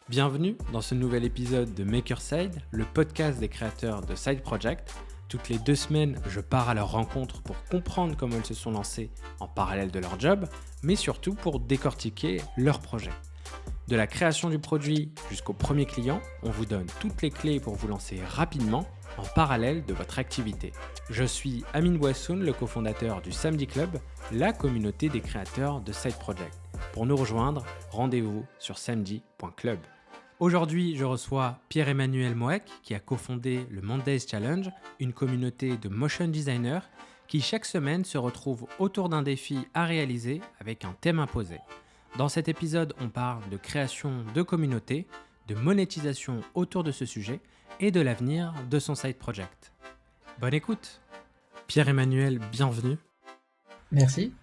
Bienvenue dans ce nouvel épisode de Makerside, le podcast des créateurs de Side Project. Toutes les 2 semaines, je pars à leur rencontre pour comprendre comment ils se sont lancés en parallèle de leur job, mais surtout pour décortiquer leur projet. De la création du produit jusqu'au premier client, on vous donne toutes les clés pour vous lancer rapidement en parallèle de votre activité. Je suis Amine Bouassoun, le cofondateur du Samedi Club, la communauté des créateurs de Side Project. Pour nous rejoindre, rendez-vous sur samedi.club. Aujourd'hui, je reçois Pierre-Emmanuel Moec, qui a cofondé le Mondays Challenge, une communauté de motion designers qui chaque semaine se retrouvent autour d'un défi à réaliser avec un thème imposé. Dans cet épisode, on parle de création de communauté, de monétisation autour de ce sujet et de l'avenir de son side project. Bonne écoute! Pierre-Emmanuel, bienvenue. Merci.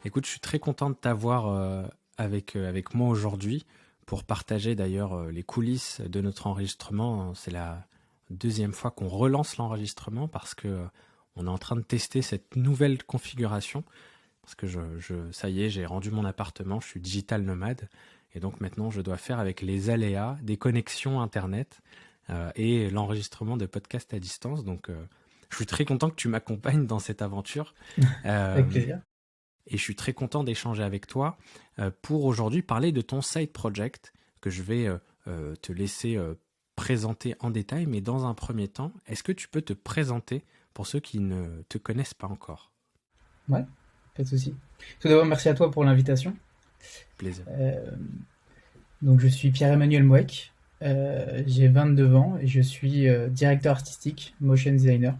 Écoute, je suis très content de t'avoir avec moi aujourd'hui pour partager d'ailleurs les coulisses de notre enregistrement. C'est la 2e fois qu'on relance l'enregistrement parce que on est en train de tester cette nouvelle configuration. Parce que ça y est, j'ai rendu mon appartement, je suis digital nomade. Et donc maintenant, je dois faire avec les aléas des connexions Internet et l'enregistrement de podcasts à distance. Donc je suis très content que tu m'accompagnes dans cette aventure. Avec plaisir. Et je suis très content d'échanger avec toi pour aujourd'hui parler de ton side project que je vais te laisser présenter en détail. Mais dans un premier temps, est-ce que tu peux te présenter pour ceux qui ne te connaissent pas encore? Ouais, pas de souci. Tout d'abord, merci à toi pour l'invitation. Plaisir. Donc, je suis Pierre-Emmanuel Moec, j'ai 22 ans et je suis directeur artistique, motion designer.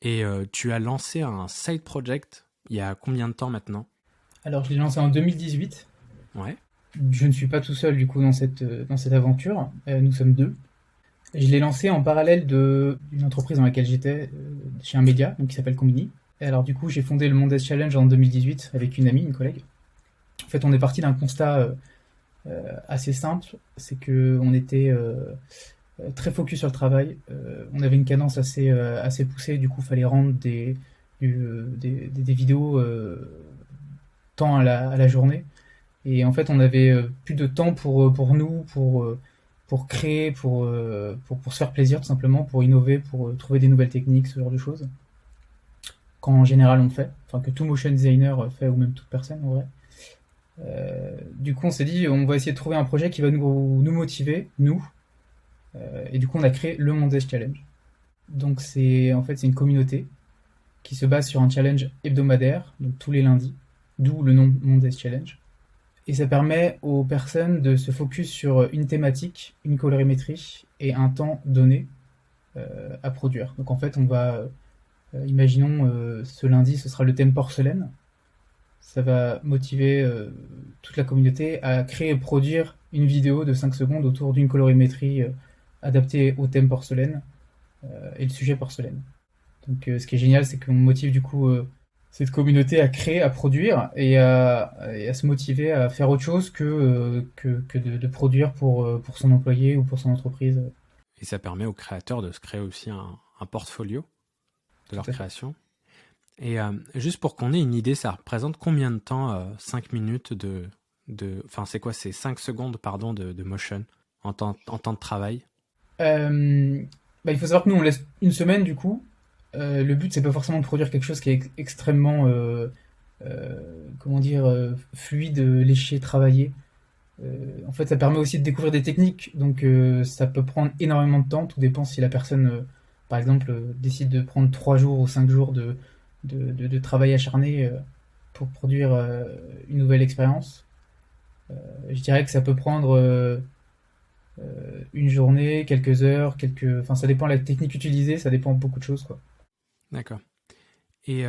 Et tu as lancé un side project il y a combien de temps maintenant? Alors, je l'ai lancé en 2018. Ouais. Je ne suis pas tout seul du coup dans cette aventure, nous sommes 2. Je l'ai lancé en parallèle d'une entreprise dans laquelle j'étais, chez un média donc, qui s'appelle Combini. Et alors du coup, j'ai fondé le Mondays Challenge en 2018 avec une amie, une collègue. En fait, on est parti d'un constat assez simple, c'est qu'on était très focus sur le travail. On avait une cadence assez poussée, du coup, il fallait rendre des vidéos temps à la journée. Et en fait, on avait plus de temps pour nous, pour créer, pour se faire plaisir tout simplement, pour innover, pour trouver des nouvelles techniques, ce genre de choses. Quand en général on le fait, enfin que tout motion designer fait, ou même toute personne en vrai. Du coup, on s'est dit, on va essayer de trouver un projet qui va nous motiver, nous. Et du coup, on a créé le Mondays Challenge. Donc c'est une communauté qui se base sur un challenge hebdomadaire, donc tous les lundis, d'où le nom Mondays Challenge. Et ça permet aux personnes de se focus sur une thématique, une colorimétrie et un temps donné à produire. Donc en fait, on va, imaginons ce lundi, ce sera le thème porcelaine. Ça va motiver toute la communauté à créer et produire une vidéo de 5 secondes autour d'une colorimétrie adaptée au thème porcelaine et le sujet porcelaine. Donc ce qui est génial, c'est qu'on motive du coup cette communauté à créer, à produire et à se motiver à faire autre chose que de produire pour son employé ou pour son entreprise. Et ça permet aux créateurs de se créer aussi un portfolio de leur création. Et juste pour qu'on ait une idée, ça représente combien de temps 5 minutes enfin c'est quoi, c'est 5 secondes pardon de motion en temps de travail? Il faut savoir que nous on laisse une semaine du coup. Le but c'est pas forcément de produire quelque chose qui est extrêmement fluide, léché, travaillé. En fait ça permet aussi de découvrir des techniques, donc ça peut prendre énormément de temps, tout dépend si la personne par exemple décide de prendre 3 jours ou 5 jours de travail acharné pour produire une nouvelle expérience. Je dirais que ça peut prendre une journée, quelques heures, enfin ça dépend de la technique utilisée, ça dépend de beaucoup de choses quoi. D'accord. Et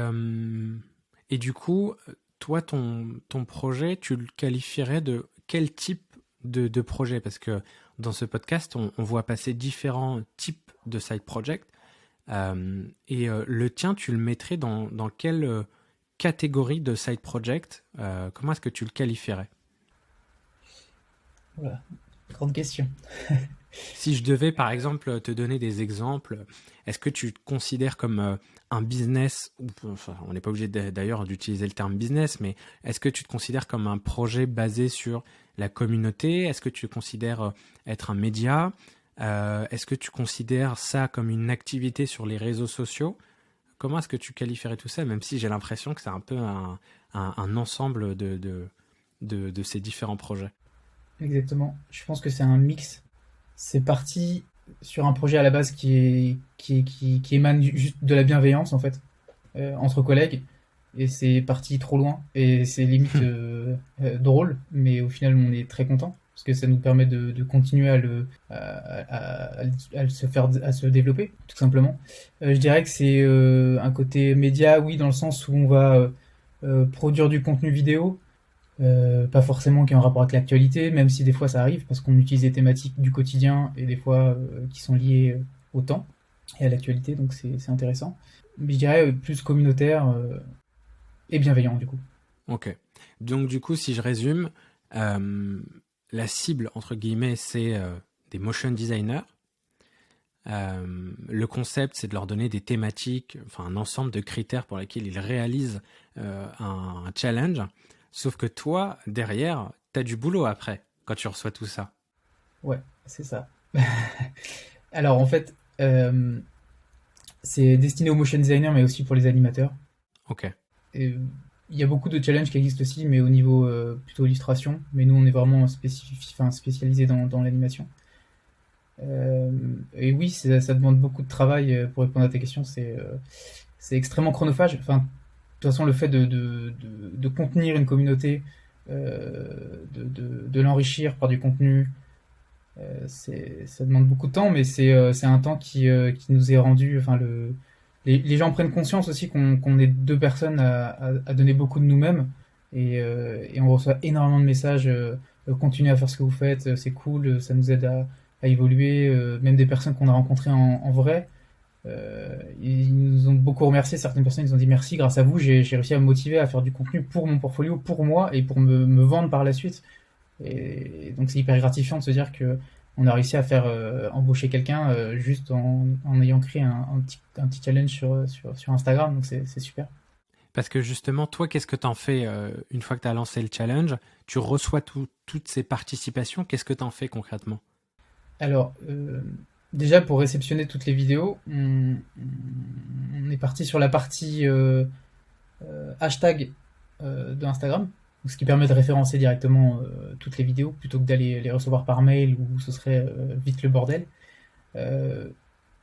du coup, toi, ton projet, tu le qualifierais de quel type de projet? Parce que dans ce podcast, on voit passer différents types de side project. Et le tien, tu le mettrais dans quelle catégorie de side project? Comment est-ce que tu le qualifierais? Voilà, grande question. Si je devais, par exemple, te donner des exemples, est-ce que tu te considères comme un business, enfin, on n'est pas obligé d'ailleurs d'utiliser le terme business, mais est-ce que tu te considères comme un projet basé sur la communauté? Est-ce que tu considères être un média? Est-ce que tu considères ça comme une activité sur les réseaux sociaux? Comment est-ce que tu qualifierais tout ça, même si j'ai l'impression que c'est un peu un ensemble de ces différents projets? Exactement. Je pense que c'est un mix. C'est parti sur un projet à la base qui émane juste de la bienveillance, en fait, entre collègues. Et c'est parti trop loin. Et c'est limite drôle, mais au final, on est très content. Parce que ça nous permet de continuer à se développer, tout simplement. Je dirais que c'est un côté média, oui, dans le sens où on va produire du contenu vidéo, pas forcément qui est en rapport avec l'actualité, même si des fois ça arrive, parce qu'on utilise des thématiques du quotidien et des fois qui sont liées au temps et à l'actualité, donc c'est intéressant. Mais je dirais plus communautaire et bienveillant, du coup. Ok. Donc du coup, si je résume, la cible, entre guillemets, c'est des motion designers. Le concept, c'est de leur donner des thématiques, enfin un ensemble de critères pour lesquels ils réalisent un challenge. Sauf que toi, derrière, t'as du boulot après, quand tu reçois tout ça. Ouais, c'est ça. Alors en fait, c'est destiné aux motion designers, mais aussi pour les animateurs. Ok. Et il y a beaucoup de challenges qui existent aussi, mais au niveau plutôt illustration. Mais nous, on est vraiment spécialisé dans l'animation. Et oui, ça demande beaucoup de travail pour répondre à ta question. C'est extrêmement chronophage. Enfin, de toute façon, le fait de contenir une communauté, de l'enrichir par du contenu, ça demande beaucoup de temps, mais c'est un temps qui nous est rendu. Enfin, les gens prennent conscience aussi qu'on est deux personnes à donner beaucoup de nous-mêmes, et on reçoit énormément de messages. Continuez à faire ce que vous faites, c'est cool, ça nous aide à évoluer. Même des personnes qu'on a rencontrées en vrai, ils nous ont beaucoup remercié. Certaines personnes nous ont dit merci, grâce à vous, j'ai réussi à me motiver à faire du contenu pour mon portfolio, pour moi, et pour me vendre par la suite. Et donc c'est hyper gratifiant de se dire que on a réussi à faire embaucher quelqu'un juste en ayant créé un petit challenge sur Instagram. Donc c'est super. Parce que justement, toi, qu'est-ce que t'en fais une fois que t'as lancé le challenge? Tu reçois toutes ces participations. Qu'est-ce que t'en fais concrètement? Alors, déjà pour réceptionner toutes les vidéos, on est parti sur la partie hashtag de Instagram, donc ce qui permet de référencer directement toutes les vidéos plutôt que d'aller les recevoir par mail où ce serait vite le bordel. Euh,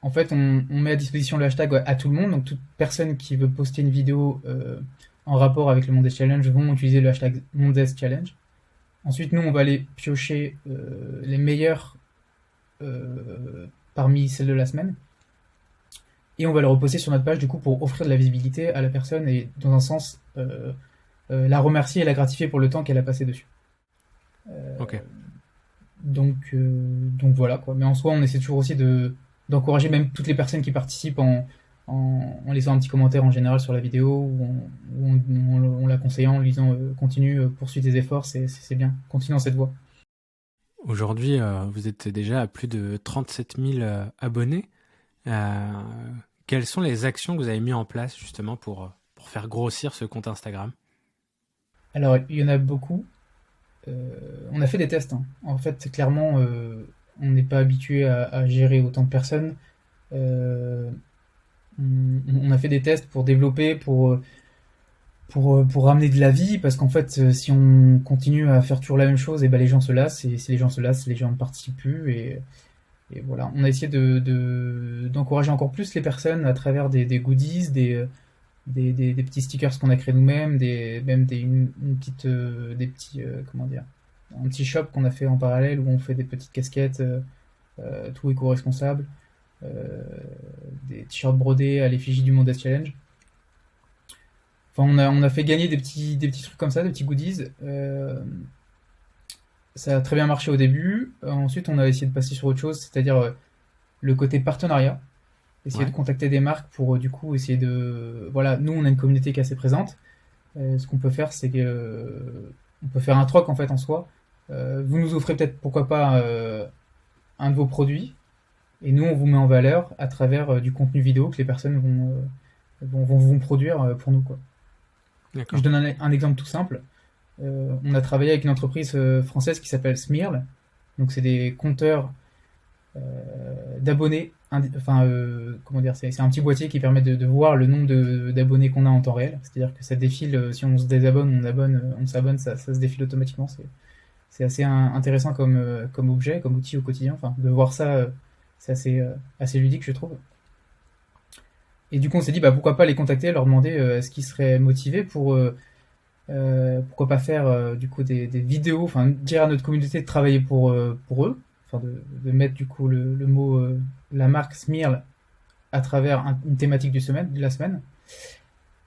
En fait, on met à disposition le hashtag à tout le monde, donc toute personne qui veut poster une vidéo en rapport avec le Mondes Challenge vont utiliser le hashtag Mondes Challenge. Ensuite, nous, on va aller piocher les meilleurs parmi celles de la semaine, et on va le reposter sur notre page du coup pour offrir de la visibilité à la personne et dans un sens la remercier et la gratifier pour le temps qu'elle a passé dessus. Ok. Donc voilà quoi. Mais en soi, on essaie toujours aussi d'encourager même toutes les personnes qui participent en laissant un petit commentaire en général sur la vidéo ou en la conseillant, en lui disant continue, poursuis tes efforts, c'est bien, continue dans cette voie. Aujourd'hui, vous êtes déjà à plus de 37 000 abonnés. Quelles sont les actions que vous avez mises en place justement pour faire grossir ce compte Instagram? Alors, il y en a beaucoup. On a fait des tests, hein. En fait, clairement, on n'est pas habitué à gérer autant de personnes. Euh, on a fait des tests pour développer, pour ramener de la vie, parce qu'en fait, si on continue à faire toujours la même chose, et ben les gens se lassent, et si les gens se lassent, les gens ne participent plus, et voilà. On a essayé d'encourager encore plus les personnes à travers des goodies, des petits stickers qu'on a créés nous-mêmes, une petite, des petits, comment dire, un petit shop qu'on a fait en parallèle où on fait des petites casquettes, tout éco-responsable, euh, des t-shirts brodés à l'effigie du Mondes Challenge. Enfin, on a fait gagner des petits trucs comme ça, des petits goodies. Ça a très bien marché au début. Ensuite, on a essayé de passer sur autre chose, c'est-à-dire le côté partenariat. Essayer de Ouais. contacter des marques pour du coup essayer de... Voilà, nous on a une communauté qui est assez présente. Ce qu'on peut faire, c'est que on peut faire un troc en fait en soi. Vous nous offrez peut-être, pourquoi pas, un de vos produits, et nous on vous met en valeur à travers du contenu vidéo que les personnes vont produire pour nous quoi. Je D'accord. donne un exemple tout simple. On a travaillé avec une entreprise française qui s'appelle Smearl. Donc c'est des compteurs d'abonnés. Enfin, comment dire, c'est un petit boîtier qui permet de voir le nombre d'abonnés qu'on a en temps réel. C'est-à-dire que ça défile, si on se désabonne, on s'abonne, ça se défile automatiquement. C'est assez intéressant comme objet, comme outil au quotidien. Enfin, de voir ça, c'est assez ludique, je trouve. Et du coup, on s'est dit, bah, pourquoi pas les contacter, leur demander est-ce qu'ils seraient motivés pourquoi pas faire du coup des vidéos, enfin dire à notre communauté de travailler pour eux, enfin de mettre du coup le mot, la marque Smearl à travers une thématique de la semaine.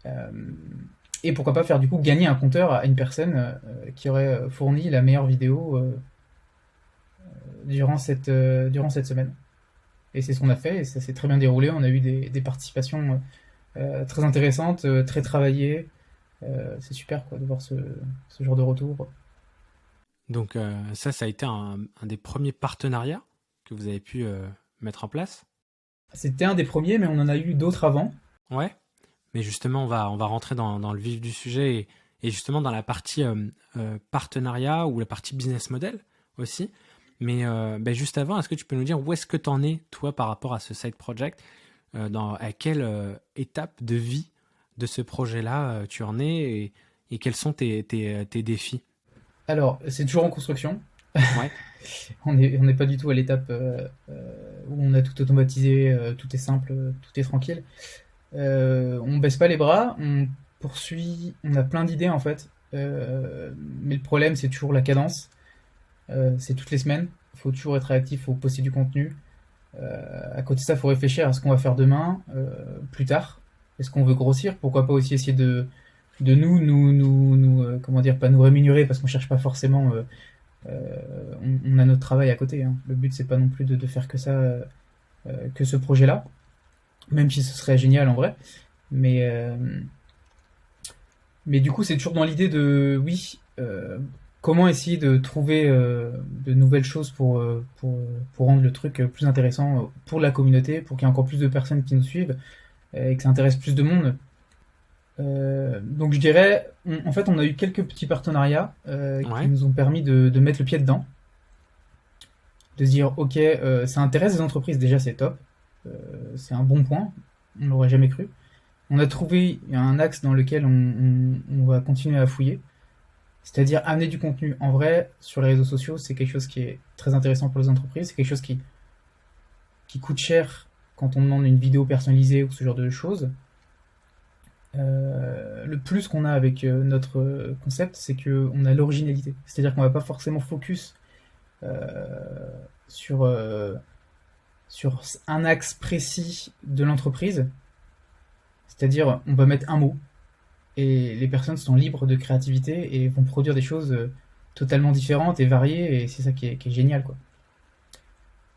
Euh, et pourquoi pas faire du coup gagner un compteur à une personne qui aurait fourni la meilleure vidéo durant cette semaine. Et c'est ce qu'on a fait, et ça s'est très bien déroulé. On a eu des participations très intéressantes, très travaillées. C'est super quoi, de voir ce genre de retour. Donc ça a été un des premiers partenariats que vous avez pu mettre en place. C'était un des premiers, mais on en a eu d'autres avant. Ouais. Mais justement, on va rentrer dans le vif du sujet et justement dans la partie partenariat ou la partie business model aussi. Mais juste avant, est-ce que tu peux nous dire où est-ce que tu en es, toi, par rapport à ce side project à quelle étape de vie de ce projet-là tu en es et quels sont tes défis? Alors, c'est toujours en construction. Ouais. On n'est pas du tout à l'étape où on a tout automatisé, tout est simple, tout est tranquille. On baisse pas les bras, on poursuit, on a plein d'idées en fait. Mais le problème, c'est toujours la cadence. C'est toutes les semaines. Il faut toujours être réactif, il faut poster du contenu. À côté de ça, il faut réfléchir à ce qu'on va faire demain, plus tard. Est-ce qu'on veut grossir? Pourquoi pas aussi essayer de comment dire, pas nous rémunérer parce qu'on cherche pas forcément. On a notre travail à côté, hein. Le but, c'est pas non plus de faire que ça, que ce projet-là, même si ce serait génial en vrai. Mais, euh, mais du coup, c'est toujours dans l'idée de, oui, comment essayer de trouver de nouvelles choses pour rendre le truc plus intéressant pour la communauté, pour qu'il y ait encore plus de personnes qui nous suivent et que ça intéresse plus de monde. Donc je dirais, en fait, on a eu quelques petits partenariats qui Ouais. nous ont permis de mettre le pied dedans, de se dire, ok, ça intéresse les entreprises, déjà c'est top, Euh, c'est un bon point, on l'aurait jamais cru. On a trouvé un axe dans lequel on va continuer à fouiller, c'est-à-dire amener du contenu. En vrai, sur les réseaux sociaux, c'est quelque chose qui est très intéressant pour les entreprises, c'est quelque chose qui coûte cher quand on demande une vidéo personnalisée ou ce genre de choses. Le plus qu'on a avec notre concept, c'est qu'on a l'originalité. C'est-à-dire qu'on va pas forcément focus euh, sur, euh, sur un axe précis de l'entreprise. C'est-à-dire, on va mettre un mot et les personnes sont libres de créativité et vont produire des choses totalement différentes et variées et c'est ça qui est génial, quoi.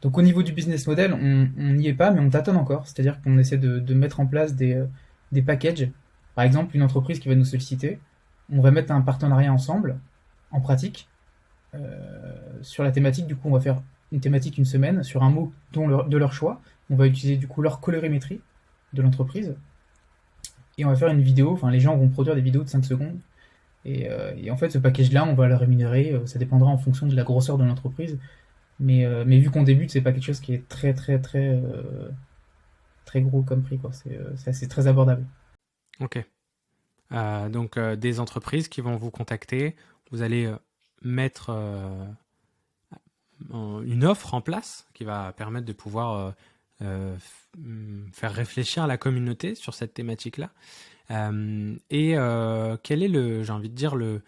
Donc au niveau du business model, on n'y est pas, mais on tâtonne encore. C'est-à-dire qu'on essaie de mettre en place des packages. Par exemple, une entreprise qui va nous solliciter, on va mettre un partenariat ensemble, en pratique, sur la thématique. Du coup, on va faire une thématique une semaine sur un mot de leur choix. On va utiliser du coup leur colorimétrie de l'entreprise et on va faire une vidéo. Enfin, les gens vont produire des vidéos de 5 secondes. Et en fait, ce package-là, on va le rémunérer. Ça dépendra en fonction de la grosseur de l'entreprise. Mais vu qu'on débute, c'est pas quelque chose qui est très gros comme prix, quoi. C'est très abordable. Ok. Donc des entreprises qui vont vous contacter, vous allez mettre une offre en place qui va permettre de pouvoir faire réfléchir la communauté sur cette thématique-là. Quel est j'ai envie de dire, le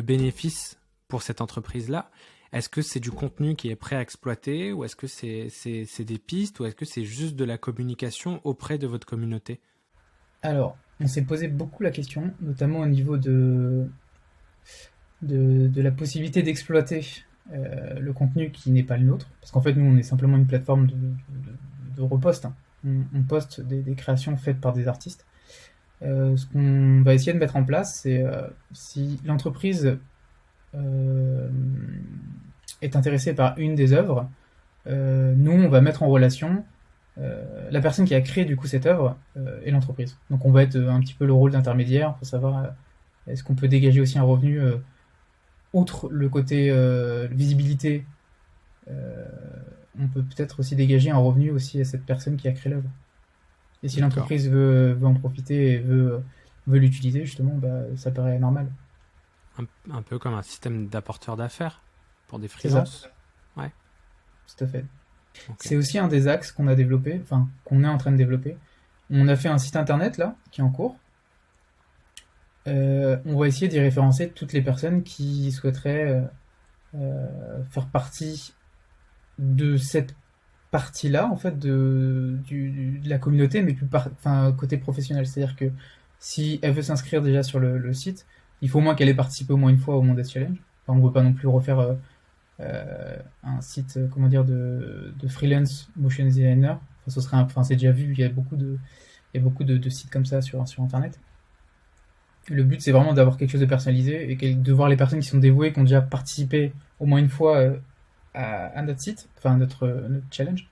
bénéfice pour cette entreprise-là? Est-ce que c'est du contenu qui est prêt à exploiter ou est-ce que c'est des pistes ou est-ce que c'est juste de la communication auprès de votre communauté? Alors, on s'est posé beaucoup la question, notamment au niveau de la possibilité d'exploiter le contenu qui n'est pas le nôtre. Parce qu'en fait, nous, on est simplement une plateforme de repost, hein. On poste des créations faites par des artistes. Ce qu'on va essayer de mettre en place, c'est si l'entreprise euh, est intéressée par une des œuvres, nous, on va mettre en relation la personne qui a créé du coup cette œuvre et l'entreprise. Donc on va être un petit peu le rôle d'intermédiaire pour savoir est-ce qu'on peut dégager aussi un revenu outre le côté visibilité, euh, on peut peut-être aussi dégager un revenu aussi à cette personne qui a créé l'œuvre. Et si D'accord. l'entreprise veut en profiter et veut l'utiliser, justement, bah, ça paraît normal. Un peu comme un système d'apporteur d'affaires pour des C'est ça, freelances. Ouais, tout à fait. ok. C'est aussi un des axes qu'on a développé, enfin, qu'on est en train de développer. On a fait un site internet, là, qui est en cours. On va essayer d'y référencer toutes les personnes qui souhaiteraient faire partie de cette partie-là, en fait, de la communauté, mais plus enfin, côté professionnel. C'est-à-dire que si elle veut s'inscrire déjà sur le site, il faut au moins qu'elle ait participé au moins une fois au Mondes Challenge. Enfin, on ne veut pas non plus refaire un site, comment dire, de freelance motion designer. Enfin, enfin, c'est déjà vu, il y a beaucoup de sites comme ça sur Internet. Le but, c'est vraiment d'avoir quelque chose de personnalisé et de voir les personnes qui sont dévouées, qui ont déjà participé au moins une fois à notre site, enfin notre challenge.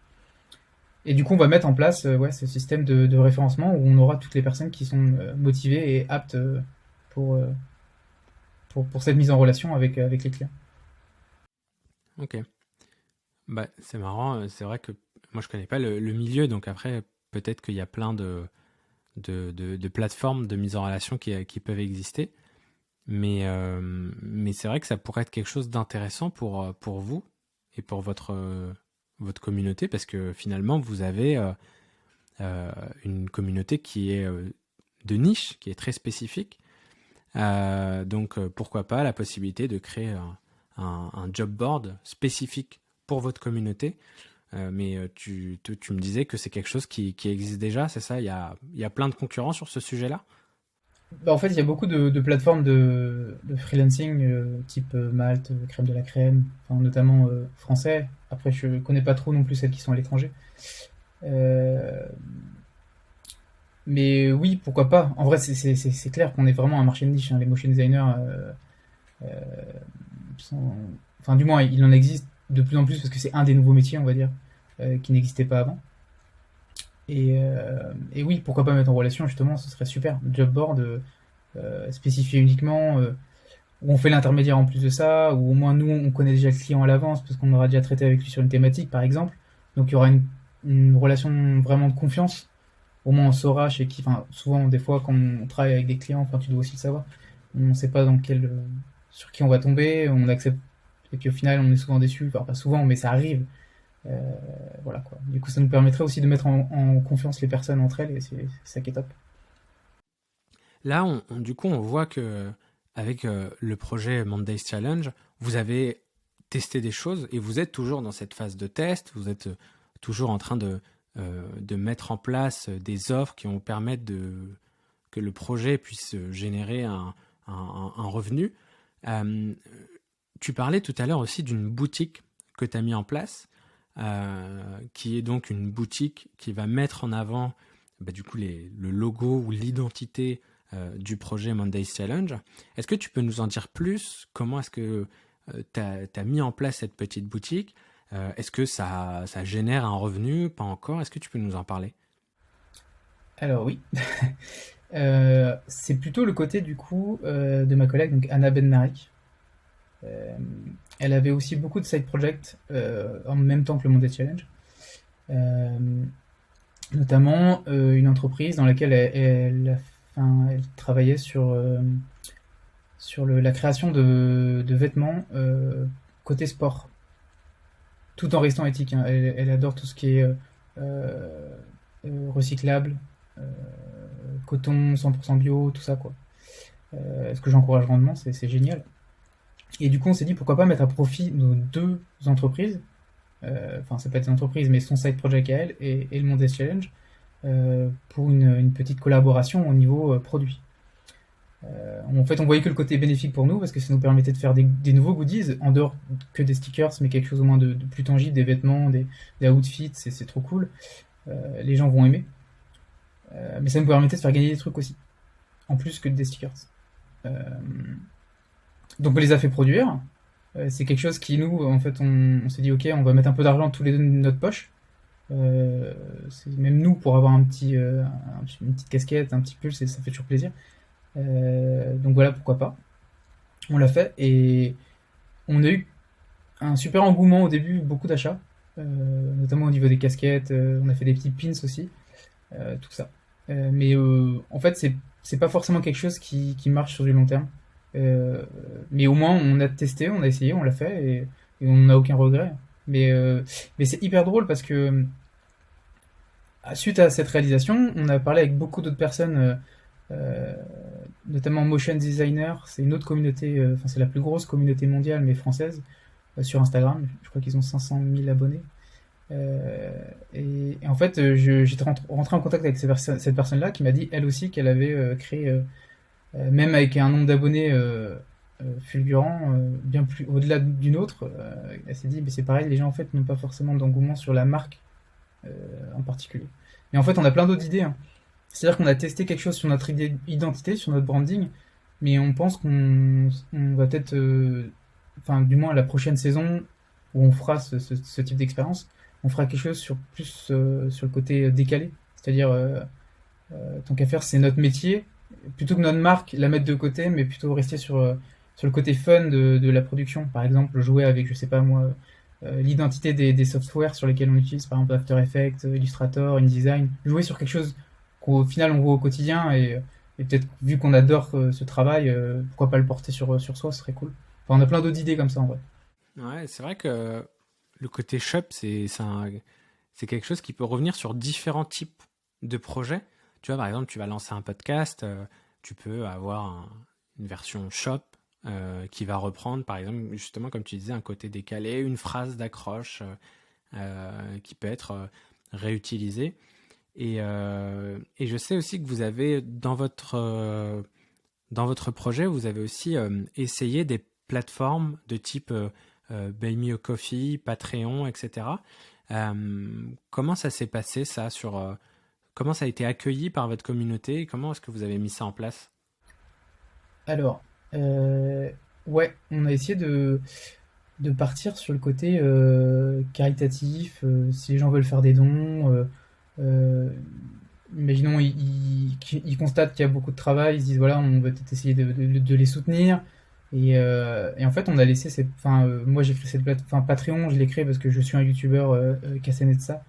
Et du coup, on va mettre en place ouais, ce système de référencement où on aura toutes les personnes qui sont motivées et aptes pour, euh, pour cette mise en relation avec les clients. Ok. Bah, c'est marrant, c'est vrai que moi je connais pas le milieu, donc après peut-être qu'il y a plein de plateformes de mise en relation qui peuvent exister, mais c'est vrai que ça pourrait être quelque chose d'intéressant pour vous et pour votre communauté, parce que finalement vous avez une communauté qui est de niche, qui est très spécifique. Donc pourquoi pas la possibilité de créer un job board spécifique pour votre communauté. Mais tu me disais que c'est quelque chose qui existe déjà, c'est ça? Il y a plein de concurrents sur ce sujet-là? Bah, en fait, il y a beaucoup de plateformes de freelancing, type Malte, Crème de la Crème, enfin, notamment français. Après, je connais pas trop non plus celles qui sont à l'étranger. Euh, mais oui, pourquoi pas. En vrai, c'est clair qu'on est vraiment un marché de niche, hein. Les motion designers, euh, sont- enfin, du moins, il en existe de plus en plus parce que c'est un des nouveaux métiers, on va dire, qui n'existait pas avant. Et oui, pourquoi pas mettre en relation, justement, ce serait super. Job board spécifié uniquement, où on fait l'intermédiaire en plus de ça, ou au moins nous, on connaît déjà le client à l'avance parce qu'on aura déjà traité avec lui sur une thématique, par exemple. Donc il y aura une relation vraiment de confiance. Au moins on saura chez qui, enfin souvent des fois quand on travaille avec des clients, enfin tu dois aussi le savoir, on ne sait pas sur qui on va tomber, on accepte et puis au final on est souvent déçu, enfin pas souvent mais ça arrive. Euh, voilà quoi. Du coup ça nous permettrait aussi de mettre en confiance les personnes entre elles et c'est ça qui est top. Là, du coup, on voit que avec le projet Mondays Challenge, vous avez testé des choses et vous êtes toujours dans cette phase de test. Vous êtes toujours en train de mettre en place des offres qui vont permettre que le projet puisse générer un revenu. Euh, Tu parlais tout à l'heure aussi d'une boutique que tu as mis en place, qui est donc une boutique qui va mettre en avant bah, du coup le logo ou l'identité du projet Mondays Challenge. Est-ce que tu peux nous en dire plus? Comment est-ce que tu as mis en place cette petite boutique? Est-ce que ça génère un revenu? Pas encore. Est-ce que tu peux nous en parler? Alors oui, c'est plutôt le côté du coup de ma collègue donc Anna Benmarik. Euh, Elle avait aussi beaucoup de side projects en même temps que le Monday Challenge. Euh, Notamment une entreprise dans laquelle enfin, elle travaillait sur la création de vêtements côté sport, tout en restant éthique, hein. Elle adore tout ce qui est euh, recyclable, euh, coton 100% bio, tout ça quoi. Ce que j'encourage grandement, c'est génial. Et du coup, on s'est dit pourquoi pas mettre à profit nos deux entreprises, enfin, ça peut être une entreprise, mais son side project à elle et le Mondes Challenge, pour une petite collaboration au niveau produit. En fait, on voyait que le côté bénéfique pour nous parce que ça nous permettait de faire des nouveaux goodies en dehors que des stickers, mais quelque chose au moins de plus tangible, des vêtements, des outfits, c'est trop cool. Les gens vont aimer. Mais ça nous permettait de faire gagner des trucs aussi, en plus que des stickers. Euh, donc on les a fait produire. C'est quelque chose qui nous, en fait, on s'est dit ok, on va mettre un peu d'argent tous les deux de notre poche. Même nous pour avoir une petite casquette, un petit pull, ça fait toujours plaisir. Donc voilà, pourquoi pas. On l'a fait On a eu un super engouement au début, beaucoup d'achats, notamment au niveau des casquettes. On a fait des petits pins aussi, tout ça. Mais en fait, c'est pas forcément quelque chose qui marche sur du long terme. Euh, mais au moins, on a testé, on a essayé, on l'a fait et on n'a aucun regret. Mais c'est hyper drôle parce que suite à cette réalisation, on a parlé avec beaucoup d'autres personnes, euh, notamment motion designers. C'est une autre communauté, enfin c'est la plus grosse communauté mondiale mais française sur Instagram. Je crois qu'ils ont 500 000 abonnés. Et en fait, j'étais rentré en contact avec cette personne-là qui m'a dit elle aussi qu'elle avait créé, même avec un nombre d'abonnés fulgurant, bien plus au-delà d'une autre. Elle s'est dit, mais c'est pareil, les gens en fait n'ont pas forcément d'engouement sur la marque en particulier. Mais en fait, on a plein d'autres idées, hein. C'est-à-dire qu'on a testé quelque chose sur notre identité, sur notre branding, mais on pense qu'on va peut-être, enfin, du moins la prochaine saison où on fera ce type d'expérience, on fera quelque chose sur plus sur le côté décalé. C'est-à-dire, tant qu'à faire, c'est notre métier, plutôt que notre marque la mettre de côté, mais plutôt rester sur le côté fun de la production. Par exemple, jouer avec, je sais pas moi, l'identité des softwares sur lesquels on utilise, par exemple After Effects, Illustrator, InDesign, jouer sur quelque chose qu'au final on voit au quotidien et peut-être vu qu'on adore ce travail, pourquoi pas le porter sur soi, ce serait cool. Enfin, on a plein d'autres idées comme ça en vrai. Ouais, c'est vrai que le côté shop, c'est quelque chose qui peut revenir sur différents types de projets. Tu vois, par exemple, tu vas lancer un podcast, tu peux avoir une version shop qui va reprendre, par exemple, justement, comme tu disais, un côté décalé, une phrase d'accroche qui peut être réutilisée. Et je sais aussi que vous avez, dans votre projet, vous avez aussi essayé des plateformes de type Buy Me a Coffee, Patreon, etc. Comment ça s'est passé ça comment ça a été accueilli par votre communauté? Comment est-ce que vous avez mis ça en place? Alors, ouais, on a essayé de partir sur le côté caritatif, si les gens veulent faire des dons. Euh, Imaginons, ils constatent qu'il y a beaucoup de travail, ils se disent voilà, on va peut-être essayer de les soutenir. Et en fait, on a laissé enfin, moi j'ai créé cette plateforme, enfin Patreon, je l'ai créé parce que je suis un youtubeur Kasenetsa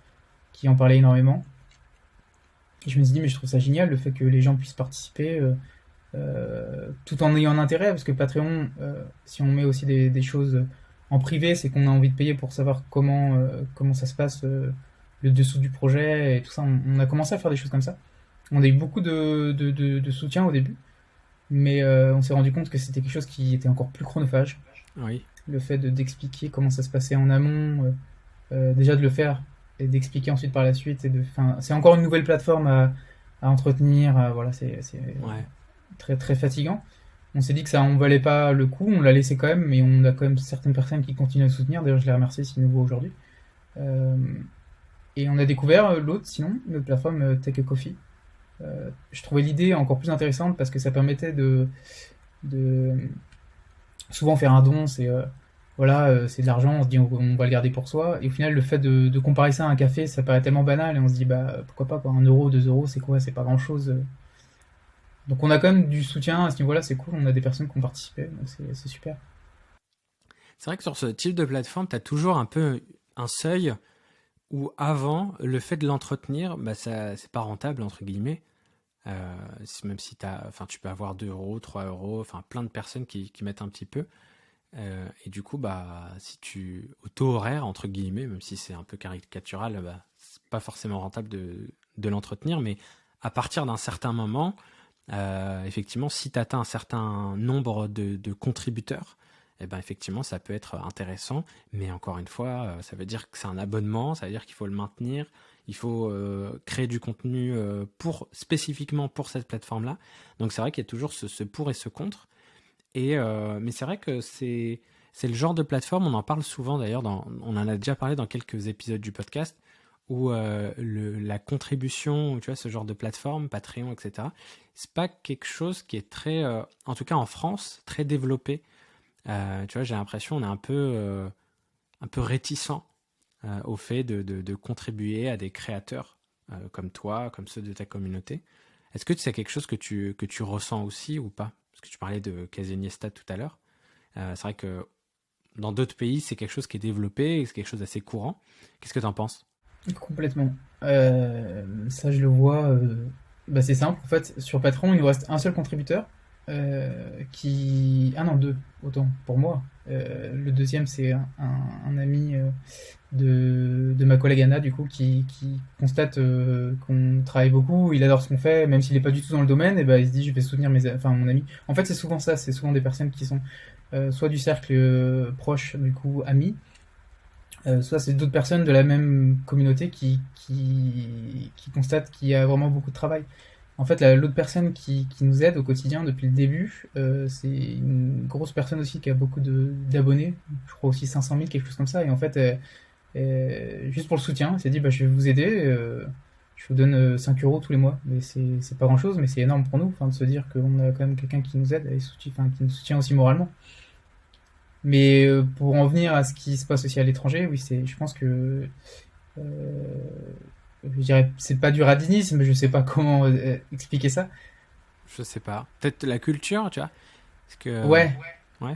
qui en parlait énormément. Et je me suis dit, mais je trouve ça génial le fait que les gens puissent participer tout en ayant un intérêt, parce que Patreon, si on met aussi des choses en privé, c'est qu'on a envie de payer pour savoir comment ça se passe, le dessous du projet et tout ça. On a commencé à faire des choses comme ça. On a eu beaucoup de soutien au début, mais on s'est rendu compte que c'était quelque chose qui était encore plus chronophage. Oui. Le fait d'expliquer comment ça se passait en amont, déjà de le faire et d'expliquer ensuite par la suite. Enfin, c'est encore une nouvelle plateforme à entretenir. Voilà, c'est Ouais. très très fatigant. On s'est dit que ça en valait pas le coup, on l'a laissé quand même, mais on a quand même certaines personnes qui continuent à le soutenir. D'ailleurs, je les remercie si nous voient aujourd'hui. Euh, et on a découvert l'autre, sinon, notre plateforme Take a Coffee. Je trouvais l'idée encore plus intéressante parce que ça permettait de souvent faire un don, c'est voilà, c'est de l'argent, on se dit on va le garder pour soi. Et au final, le fait de comparer ça à un café, ça paraît tellement banal et on se dit bah pourquoi pas quoi, 1 euro, 2 euros, c'est quoi, c'est pas grand chose. Donc on a quand même du soutien à ce niveau-là, c'est cool, on a des personnes qui ont participé, donc c'est super. C'est vrai que sur ce type de plateforme, tu as toujours un peu un seuil où avant, le fait de l'entretenir, bah ça, c'est pas rentable, entre guillemets. Même si enfin, tu peux avoir 2 euros, 3 euros, enfin plein de personnes qui mettent un petit peu. Et du coup, bah, si au taux horaire, entre guillemets, même si c'est un peu caricatural, bah, c'est pas forcément rentable de l'entretenir, mais à partir d'un certain moment, effectivement, si tu atteins un certain nombre de contributeurs, eh ben, effectivement, ça peut être intéressant, mais encore une fois, ça veut dire que c'est un abonnement, ça veut dire qu'il faut le maintenir, il faut créer du contenu spécifiquement pour cette plateforme-là. Donc c'est vrai qu'il y a toujours ce pour et ce contre. Mais c'est vrai que c'est le genre de plateforme, on en parle souvent d'ailleurs, on en a déjà parlé dans quelques épisodes du podcast, où la contribution, tu vois, ce genre de plateforme, Patreon, etc., c'est pas quelque chose qui est très, en tout cas en France, très développé. Tu vois, j'ai l'impression on est un peu réticent au fait de contribuer à des créateurs comme toi, comme ceux de ta communauté. Est-ce que c'est quelque chose que tu ressens aussi ou pas? Parce que tu parlais de Casey Neistat tout à l'heure. C'est vrai que dans d'autres pays, c'est quelque chose qui est développé, et c'est quelque chose d'assez courant. Qu'est-ce que tu en penses? Complètement. Ça, je le vois. Bah, c'est simple. En fait, sur Patreon, il nous reste un seul contributeur. Ah non, deux, autant, pour moi. Le deuxième, c'est un ami de ma collègue Anna, du coup, qui constate qu'on travaille beaucoup. Il adore ce qu'on fait, même s'il n'est pas du tout dans le domaine. Et ben, il se dit, je vais soutenir enfin, mon ami. En fait, c'est souvent ça. C'est souvent des personnes qui sont soit du cercle proche, du coup, amis, soit c'est d'autres personnes de la même communauté qui constatent qu'il y a vraiment beaucoup de travail. En fait, l'autre personne qui nous aide au quotidien depuis le début, c'est une grosse personne aussi qui a beaucoup d'abonnés, je crois aussi 500 000, quelque chose comme ça. Et en fait, juste pour le soutien, elle s'est dit bah, je vais vous aider, je vous donne 5 euros tous les mois. Mais c'est pas grand chose, mais c'est énorme pour nous, enfin, de se dire qu'on a quand même quelqu'un qui nous aide et enfin, qui nous soutient aussi moralement. Mais pour en venir à ce qui se passe aussi à l'étranger, oui, je pense que je dirais, c'est pas du radinisme, mais je sais pas comment expliquer ça. Je sais pas. Peut-être la culture, tu vois. Parce que, Ouais, ouais,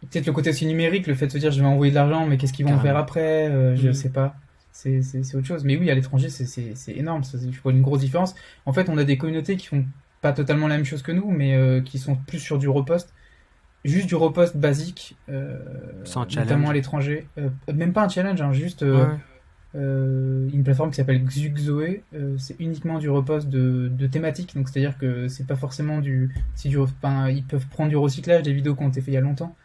peut-être le côté aussi numérique, le fait de se dire je vais envoyer de l'argent, mais qu'est-ce qu'ils vont en faire carrément. après, je Mhm. sais pas. C'est autre chose. Mais oui, à l'étranger, c'est énorme. Je vois une grosse différence. En fait, on a des communautés qui font pas totalement la même chose que nous, mais qui sont plus sur du repost. Juste du repost basique, Sans notamment à challenge. l'étranger. Même pas un challenge, hein, juste Ouais. une plateforme qui s'appelle Xuxoe. C'est uniquement du repost de thématiques. Donc c'est-à-dire que c'est pas forcément enfin, ils peuvent prendre du recyclage des vidéos qui ont été faites il y a longtemps.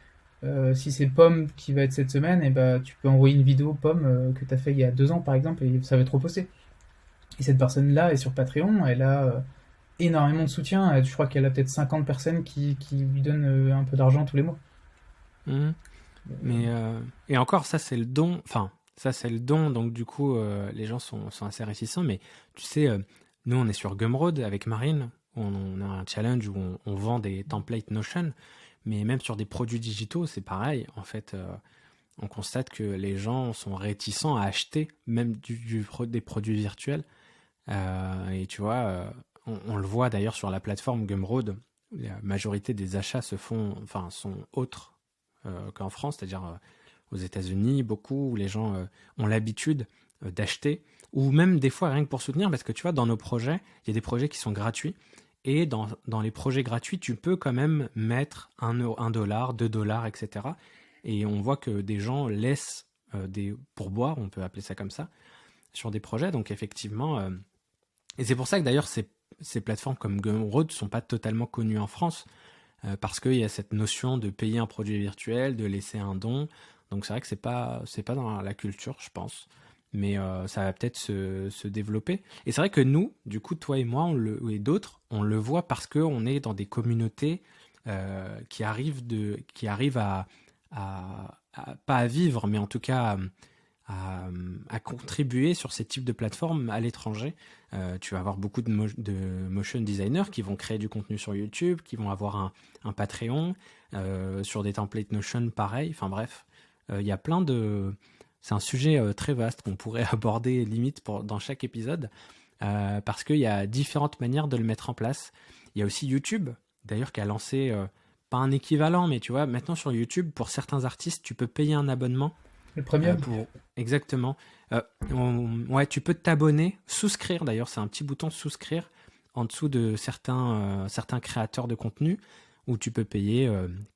Si c'est pomme qui va être cette semaine, et bah, tu peux envoyer une vidéo pomme que tu as fait il y a 2 ans par exemple et ça va être reposté. Et cette personne-là est sur Patreon, elle a énormément de soutien. Je crois qu'elle a peut-être 50 personnes qui lui donnent un peu d'argent tous les mois. Mhm. Mais et encore, ça c'est le don. Enfin, ça c'est le don. Donc du coup, les gens sont assez réticents. Mais tu sais, nous on est sur Gumroad avec Marine. On a un challenge où on vend des templates Notion. Mais même sur des produits digitaux, c'est pareil. En fait, on constate que les gens sont réticents à acheter même des produits virtuels. Et tu vois, on le voit d'ailleurs sur la plateforme Gumroad. La majorité des achats sont autres qu'en France, c'est-à-dire aux États-Unis, beaucoup où les gens ont l'habitude d'acheter, ou même des fois rien que pour soutenir, parce que tu vois, dans nos projets, il y a des projets qui sont gratuits, et dans les projets gratuits, tu peux quand même mettre 1 dollar, 2 dollars, etc. Et on voit que des gens laissent des pourboires, on peut appeler ça comme ça, sur des projets. Donc effectivement, et c'est pour ça que d'ailleurs ces plateformes comme Gumroad ne sont pas totalement connues en France, parce qu'il y a cette notion de payer un produit virtuel, de laisser un don. Donc c'est vrai que c'est pas dans la culture, je pense. Mais ça va peut-être se développer. Et c'est vrai que nous, du coup, toi et moi, et d'autres, on le voit parce qu'on est dans des communautés qui arrivent pas à vivre, mais en tout cas à contribuer sur ces types de plateformes à l'étranger. Tu vas avoir beaucoup de motion designers qui vont créer du contenu sur YouTube, qui vont avoir un Patreon, sur des templates Notion pareil. Enfin bref, il y a plein de... C'est un sujet très vaste qu'on pourrait aborder limite dans chaque épisode, parce qu'il y a différentes manières de le mettre en place. Il y a aussi YouTube, d'ailleurs, qui a lancé, pas un équivalent, mais tu vois, maintenant sur YouTube, pour certains artistes, tu peux payer un abonnement Le premium. pour exactement. Ouais, tu peux t'abonner, souscrire d'ailleurs, c'est un petit bouton souscrire en dessous de certains créateurs de contenu où tu peux payer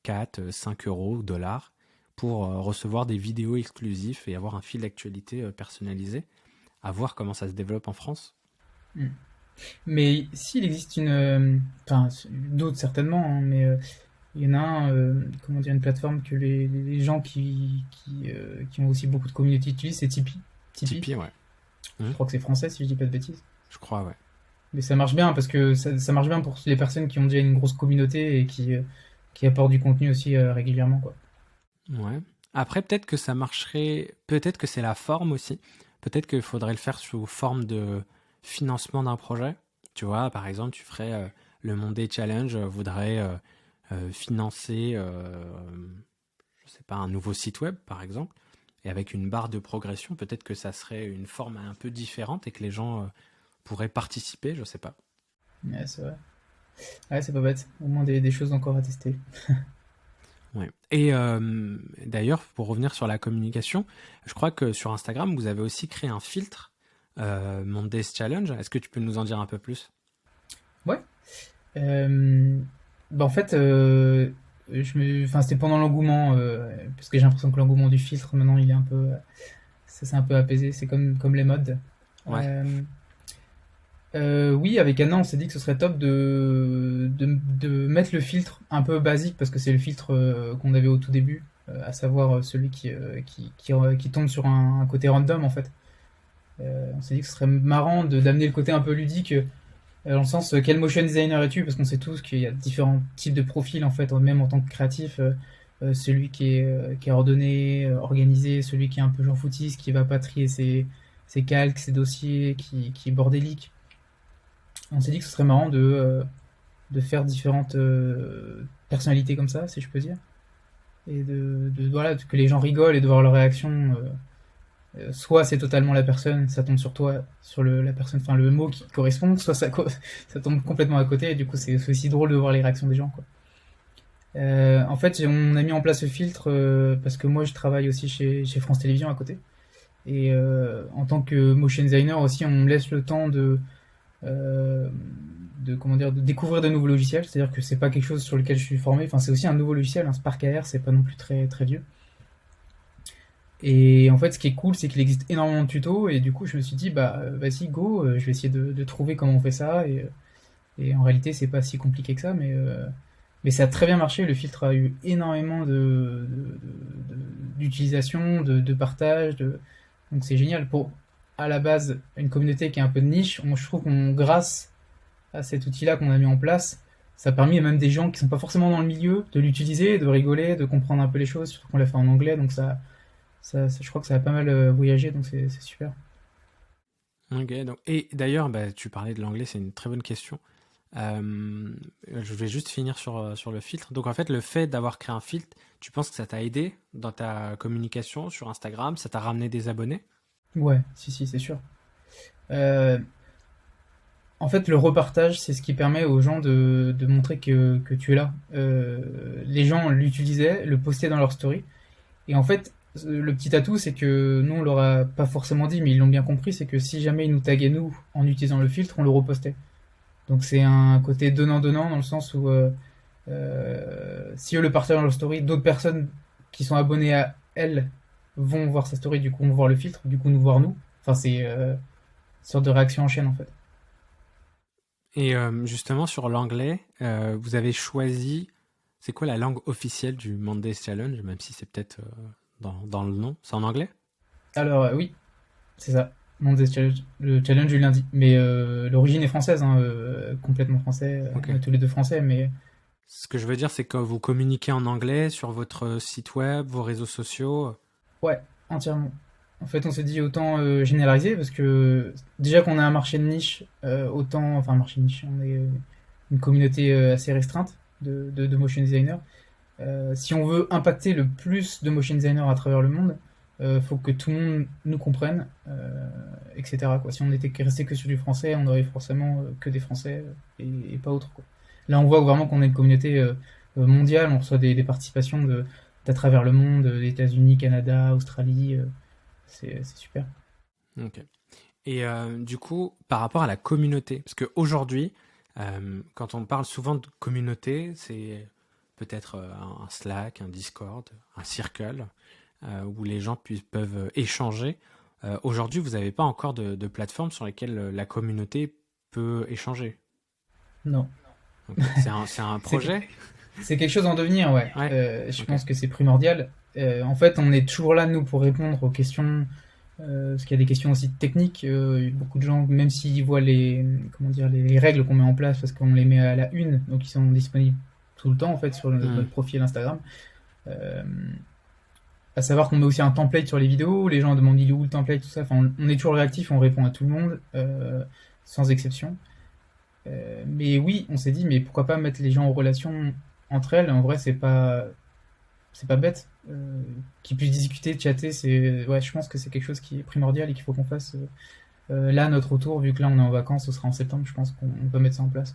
4, 5 euros ou dollars pour recevoir des vidéos exclusives et avoir un fil d'actualité personnalisé. À voir comment ça se développe en France. Mm. Mais s'il existe enfin, d'autres certainement, hein, mais il y en a un, comment dire, une plateforme que les gens qui ont aussi beaucoup de communautés utilisent, c'est Tipeee. Tipeee. Tipeee, ouais. Je Hum, crois que c'est français si je dis pas de bêtises. je crois, ouais. Mais ça marche bien parce que ça marche bien pour les personnes qui ont déjà une grosse communauté et qui apportent du contenu aussi régulièrement, quoi. Ouais. Après, peut-être que ça marcherait. Peut-être que c'est la forme aussi. Peut-être qu'il faudrait le faire sous forme de financement d'un projet. Tu vois, par exemple, tu ferais le Monday Challenge voudrait financer, je sais pas, un nouveau site web, par exemple, et avec une barre de progression. Peut-être que ça serait une forme un peu différente et que les gens pourraient participer. Je sais pas. Ouais, c'est vrai. Ouais, c'est pas bête. Au moins des choses encore à tester. Ouais. Et d'ailleurs, pour revenir sur la communication, je crois que sur Instagram, vous avez aussi créé un filtre Mondays Challenge. Est-ce que tu peux nous en dire un peu plus? Ouais. Euh, en fait, enfin, c'était pendant l'engouement, parce que j'ai l'impression que l'engouement du filtre, maintenant, il est un peu, ça s'est un peu apaisé. C'est comme les modes. Ouais. Euh, oui, avec Anna, on s'est dit que ce serait top de mettre le filtre un peu basique, parce que c'est le filtre qu'on avait au tout début, à savoir celui qui tombe sur un côté random, en fait. On s'est dit que ce serait marrant d'amener le côté un peu ludique, dans le sens, quel motion designer es-tu? Parce qu'on sait tous qu'il y a différents types de profils, en fait, même en tant que créatif. Celui qui est ordonné, organisé, celui qui est un peu genre footiste, qui va pas trier ses calques, ses dossiers, qui est bordélique. On s'est dit que ce serait marrant de faire différentes personnalités comme ça, si je peux dire. Et voilà, que les gens rigolent et de voir leur réaction. Soit c'est totalement la personne, ça tombe sur toi, sur la personne, enfin le mot qui correspond, soit ça tombe complètement à côté, et du coup c'est aussi drôle de voir les réactions des gens, quoi. En fait, on a mis en place ce filtre parce que moi je travaille aussi chez France Télévisions à côté. Et en tant que motion designer aussi, on me laisse le temps euh, comment dire, de découvrir de nouveaux logiciels. C'est-à-dire que c'est pas quelque chose sur lequel je suis formé. Enfin, c'est aussi un nouveau logiciel, un Spark AR, c'est pas non plus très très vieux. Et en fait, ce qui est cool, c'est qu'il existe énormément de tutos. Et du coup, je me suis dit, bah vas-y, go, je vais essayer de trouver comment on fait ça. Et en réalité, c'est pas si compliqué que ça, mais ça a très bien marché. Le filtre a eu énormément d'utilisation, de partage. Donc c'est génial. Pour, à la base, une communauté qui est un peu de niche, je trouve qu'on, grâce à cet outil-là qu'on a mis en place, ça a permis à même des gens qui sont pas forcément dans le milieu de l'utiliser, de rigoler, de comprendre un peu les choses, surtout qu'on l'a fait en anglais. Donc je crois que ça a pas mal voyagé, donc c'est super. Ok, donc, et d'ailleurs, bah, tu parlais de l'anglais, c'est une très bonne question. Euh, je vais juste finir sur le filtre. Donc en fait, le fait d'avoir créé un filtre, tu penses que ça t'a aidé dans ta communication sur Instagram? Ça t'a ramené des abonnés? Ouais, si, c'est sûr. Euh, En fait, le repartage, c'est ce qui permet aux gens de montrer que tu es là. Les gens l'utilisaient, le postaient dans leur story. Et en fait, le petit atout, c'est que nous, on leur a pas forcément dit, mais ils l'ont bien compris, c'est que si jamais ils nous taguaient nous en utilisant le filtre, on le repostait. Donc c'est un côté donnant-donnant dans le sens où si eux le partagent dans leur story, d'autres personnes qui sont abonnées à elles vont voir sa story, du coup vont voir le filtre, du coup nous voir nous. Enfin c'est une sorte de réaction en chaîne en fait. Et justement, sur l'anglais, vous avez choisi, c'est quoi la langue officielle du Mondays Challenge, même si c'est peut-être dans le nom, c'est en anglais? Alors oui, c'est ça. Monday Challenge, le challenge du lundi. Mais l'origine est française, hein, complètement français. Ok. On est tous les deux français, mais Ce que je veux dire, c'est que vous communiquez en anglais sur votre site web, vos réseaux sociaux. ouais, entièrement. En fait, on s'est dit autant généraliser parce que déjà qu'on a un marché de niche, autant, enfin, un marché de niche, on est une communauté assez restreinte de motion designers. Si on veut impacter le plus de motion designers à travers le monde, faut que tout le monde nous comprenne, etc., quoi. Si on était resté que sur du français, on aurait forcément que des Français et pas autre, quoi. Là, on voit vraiment qu'on est une communauté mondiale, on reçoit des participations d'à travers le monde, des États-Unis, Canada, Australie, c'est super. Ok. Et du coup, par rapport à la communauté, parce qu'aujourd'hui, quand on parle souvent de communauté, c'est peut-être un Slack, un Discord, un Circle, où les gens peuvent échanger. Aujourd'hui, vous n'avez pas encore de plateforme sur laquelle la communauté peut échanger. Non. Ok. C'est un C'est projet? c'est quelque chose en devenir, ouais. Ouais. Je Ok. pense que c'est primordial. En fait, on est toujours là, nous, pour répondre aux questions, parce qu'il y a des questions aussi techniques. Beaucoup de gens, même s'ils voient comment dire, les règles qu'on met en place, parce qu'on les met à la une, donc ils sont disponibles tout le temps, en fait, sur Hmm. notre profil Instagram. Euh, à savoir qu'on met aussi un template sur les vidéos, les gens demandent il est où le template, tout ça. Enfin, on est toujours réactif, on répond à tout le monde, sans exception. Mais oui, on s'est dit, mais pourquoi pas mettre les gens en relation entre elles. En vrai, c'est pas bête. Qu'ils puissent discuter, chatter, ouais, je pense que c'est quelque chose qui est primordial et qu'il faut qu'on fasse là à notre retour, vu que là on est en vacances, ce sera en septembre, je pense qu'on peut mettre ça en place.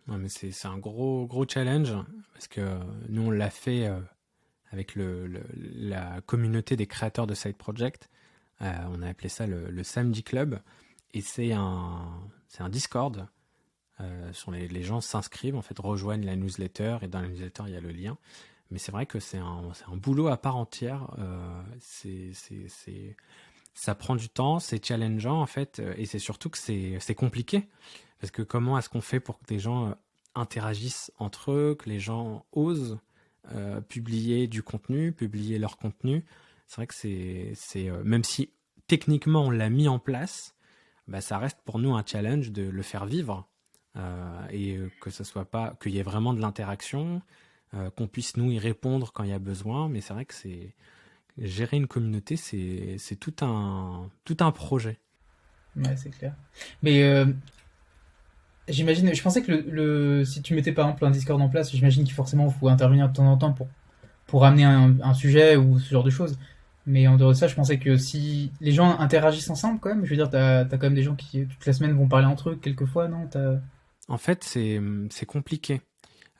Ouais. Ouais, mais c'est un gros challenge parce que nous, on l'a fait avec la communauté des créateurs de Side Project. On a appelé ça le Samedi Club. Et c'est un Discord sur les gens s'inscrivent, en fait, rejoignent la newsletter. Et dans la newsletter, il y a le lien. Mais c'est vrai que c'est un boulot à part entière. Ça prend du temps, c'est challengeant, en fait. Et c'est surtout que c'est compliqué. Parce que comment est-ce qu'on fait pour que des gens interagissent entre eux, que les gens osent publier du contenu, publier leur contenu. C'est vrai que même si techniquement on l'a mis en place, bah, ça reste pour nous un challenge de le faire vivre et que ce soit pas qu'il y ait vraiment de l'interaction, qu'on puisse nous y répondre quand il y a besoin. Mais c'est vrai que c'est gérer une communauté, c'est tout un projet. Ouais, c'est clair. Mais j'imagine, je pensais que si tu mettais par exemple un Discord en place, j'imagine qu'il forcément faut intervenir de temps en temps pour amener un sujet ou ce genre de choses. Mais en dehors de ça, je pensais que si les gens interagissent ensemble quand même, je veux dire, t'as quand même des gens qui toute la semaine vont parler entre eux quelquefois, non? En fait, c'est compliqué.